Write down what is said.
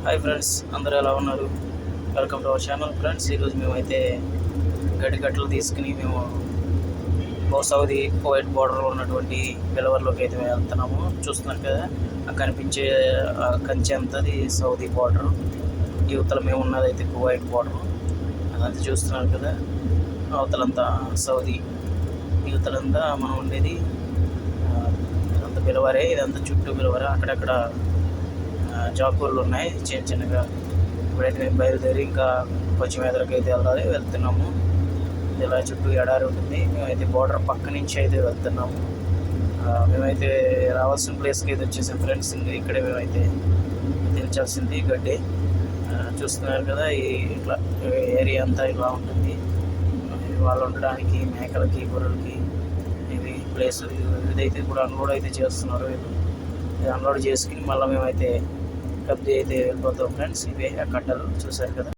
Hi friends, అందరూ ఎలా ఉన్నారు? Welcome to our channel friends. ఈరోజు మేమైతే గడ్డి కట్టలు తీసుకుని మేము సౌదీ కువైట్ బోర్డర్లో ఉన్నటువంటి బిలవర్లోకి అయితే వెళ్తున్నాము. చూస్తున్నారు కదా, కనిపించే కంచె అంతా అది సౌదీ బోర్డర్. యువతల మేము ఉన్నది అయితే కువైట్ బోర్డర్. అదంతా చూస్తున్నారు కదా, అవతలంతా సౌదీ, యువతలంతా మనం ఉండేది ఇదంతా బిలవరే. ఇదంతా చుట్టూ బిలవరే. అక్కడక్కడ జాకూర్లు ఉన్నాయి చిన్న చిన్నగా. ఇప్పుడైతే మేము బయలుదేరి ఇంకా కొంచెం ఎదురుకి అయితే వెళ్తున్నాము. ఇలా చుట్టూ ఎడారి ఉంటుంది. మేమైతే బోర్డర్ పక్క నుంచి అయితే వెళ్తున్నాము. మేమైతే రావాల్సిన ప్లేస్కి అయితే వచ్చేసాం ఫ్రెండ్స్. ఇక్కడే మేమైతే దించాల్సింది గడ్డి. చూస్తున్నారు కదా, ఈ ఇట్లా ఏరియా అంతా ఇలా ఉంటుంది. వాళ్ళు ఉండడానికి మేకలకి, గొర్రెలకి ఇది ప్లేస్. ఇదైతే ఇప్పుడు అన్లోడ్ అయితే చేస్తున్నారు. ఇది అన్లోడ్ చేసుకుని మళ్ళీ మేమైతే కబ్జీ అయితే వెళ్ళిపోతాం ఫ్రెండ్స్. ఇవే ఆ కట్టలు చూశారు కదా.